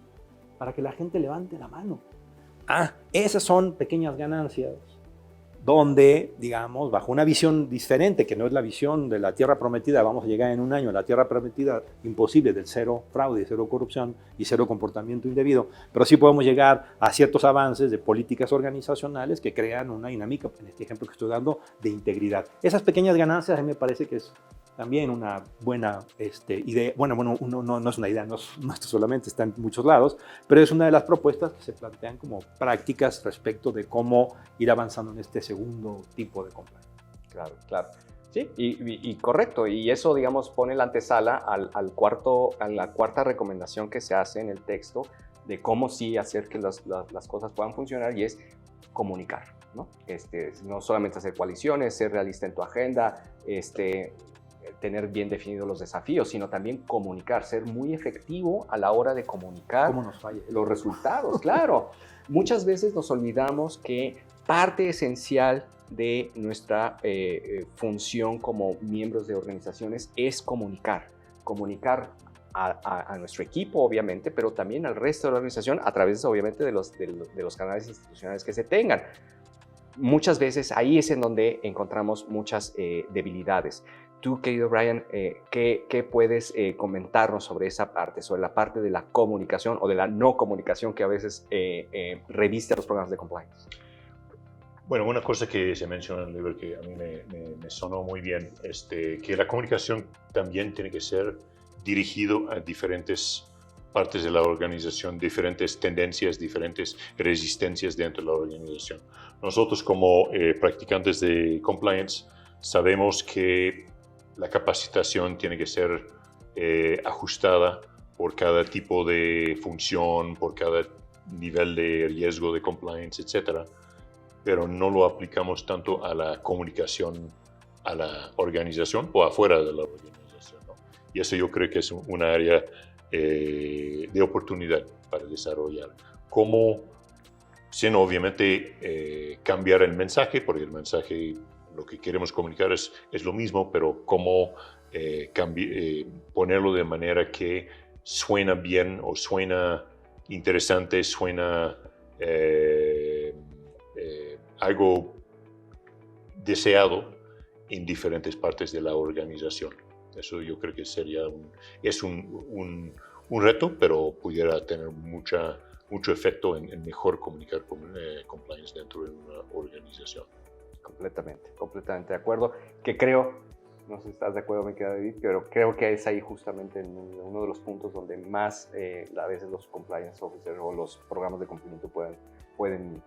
para que la gente levante la mano. Esas son pequeñas ganancias donde, digamos, bajo una visión diferente, que no es la visión de la tierra prometida, vamos a llegar en un año a la tierra prometida imposible del cero fraude, cero corrupción y cero comportamiento indebido, pero sí podemos llegar a ciertos avances de políticas organizacionales que crean una dinámica, en este ejemplo que estoy dando, de integridad. Esas pequeñas ganancias a mí me parece que es también una buena idea. Bueno, no es una idea, no esto solamente está en muchos lados, pero es una de las propuestas que se plantean como prácticas respecto de cómo ir avanzando en este segundo tipo de compliance. Claro. Sí, y correcto, y eso, digamos, pone la antesala a la cuarta recomendación que se hace en el texto de cómo sí hacer que las cosas puedan funcionar, y es comunicar, ¿no? No solamente hacer coaliciones, ser realista en tu agenda, tener bien definidos los desafíos, sino también comunicar, ser muy efectivo a la hora de comunicar los resultados, claro. Muchas veces nos olvidamos que parte esencial de nuestra función como miembros de organizaciones es comunicar a nuestro equipo, obviamente, pero también al resto de la organización a través, obviamente, de los canales institucionales que se tengan. Muchas veces ahí es en donde encontramos muchas debilidades. Tú, querido Brian, ¿qué puedes comentarnos sobre esa parte, sobre la parte de la comunicación o de la no comunicación que a veces reviste los programas de compliance? Bueno, una cosa que se menciona en el libro que a mí me sonó muy bien, que la comunicación también tiene que ser dirigido a diferentes partes de la organización, diferentes tendencias, diferentes resistencias dentro de la organización. Nosotros como practicantes de compliance sabemos que la capacitación tiene que ser ajustada por cada tipo de función, por cada nivel de riesgo de compliance, etc. Pero no lo aplicamos tanto a la comunicación a la organización o afuera de la organización, ¿no? Y eso yo creo que es un área de oportunidad para desarrollar. Cómo, sin obviamente cambiar el mensaje, porque el mensaje, lo que queremos comunicar es lo mismo, pero cómo ponerlo de manera que suena bien o suena interesante, suena algo deseado en diferentes partes de la organización. Eso yo creo que es un reto, pero pudiera tener mucho efecto en mejor comunicar compliance dentro de una organización. Completamente de acuerdo. Que creo, no sé si estás de acuerdo, me queda David, pero creo que es ahí justamente uno de los puntos donde más a veces los compliance officers o los programas de cumplimiento pueden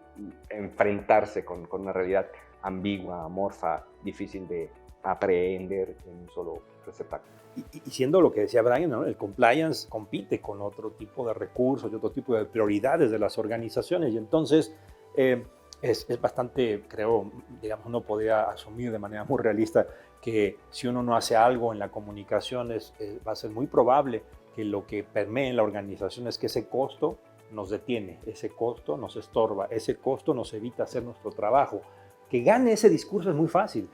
enfrentarse con una realidad ambigua, amorfa, difícil de aprehender en un solo receptáculo. Y siendo lo que decía Brian, ¿no? El compliance compite con otro tipo de recursos y otro tipo de prioridades de las organizaciones, y entonces es bastante, creo, digamos, uno podría asumir de manera muy realista que si uno no hace algo en la comunicación va a ser muy probable que lo que permee en la organización es que ese costo nos detiene, ese costo nos estorba, ese costo nos evita hacer nuestro trabajo. Que gane ese discurso es muy fácil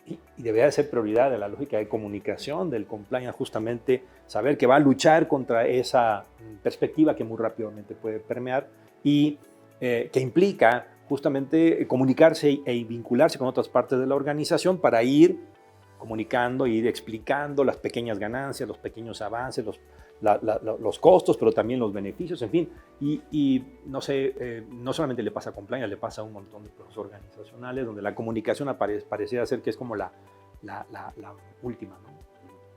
y debería de ser prioridad de la lógica de comunicación del compliance, justamente saber que va a luchar contra esa perspectiva que muy rápidamente puede permear y que implica justamente comunicarse e vincularse con otras partes de la organización para ir comunicando, ir explicando las pequeñas ganancias, los pequeños avances, los costos, pero también los beneficios, en fin. Y no sé, no solamente le pasa a compliance, le pasa a un montón de procesos organizacionales donde la comunicación pareciera ser que es como la última, ¿no?,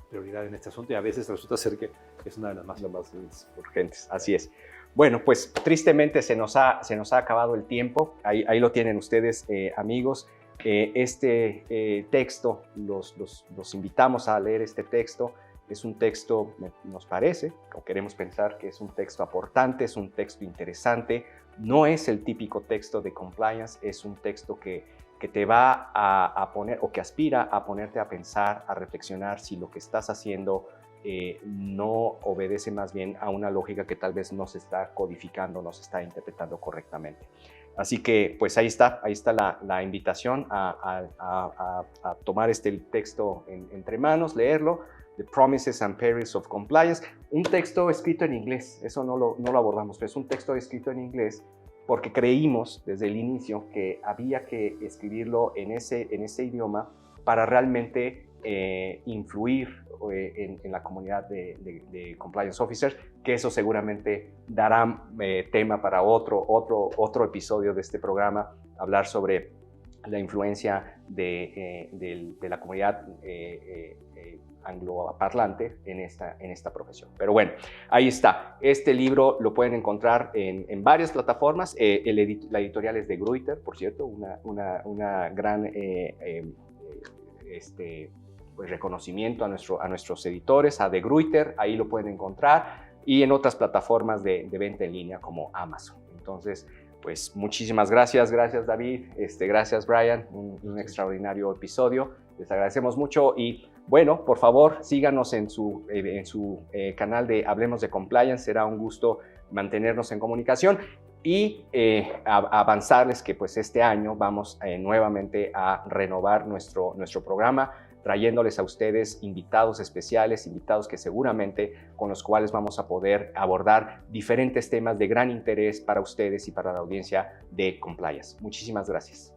prioridad en este asunto, y a veces resulta ser que es una de las más urgentes. Así es. Bueno, pues tristemente se nos ha acabado el tiempo. Ahí lo tienen ustedes, amigos. Este texto, los invitamos a leer este texto. Es un texto, nos parece, o queremos pensar que es un texto aportante, es un texto interesante. No es el típico texto de compliance, es un texto que te va a poner, o que aspira a ponerte a pensar, a reflexionar si lo que estás haciendo no obedece más bien a una lógica que tal vez no se está codificando, no se está interpretando correctamente. Así que, pues ahí está la invitación a tomar este texto entre manos, leerlo. The Promises and Perils of Compliance, un texto escrito en inglés, eso no lo abordamos, pero es un texto escrito en inglés porque creímos desde el inicio que había que escribirlo en ese idioma para realmente influir en la comunidad de compliance officers, que eso seguramente dará tema para otro episodio de este programa, hablar sobre la influencia de la comunidad angloparlante en esta profesión. Pero bueno, ahí está. Este libro lo pueden encontrar en varias plataformas. La editorial es de Gruyter, por cierto, una gran pues reconocimiento a nuestros editores, a De Gruyter, ahí lo pueden encontrar, y en otras plataformas de venta en línea como Amazon. Entonces, pues muchísimas gracias David, gracias Brian, un extraordinario episodio, les agradecemos mucho y bueno, por favor síganos en su canal de Hablemos de Compliance, será un gusto mantenernos en comunicación y avanzarles que pues este año vamos nuevamente a renovar nuestro programa, trayéndoles a ustedes invitados especiales, invitados que seguramente con los cuales vamos a poder abordar diferentes temas de gran interés para ustedes y para la audiencia de Compliance. Muchísimas gracias.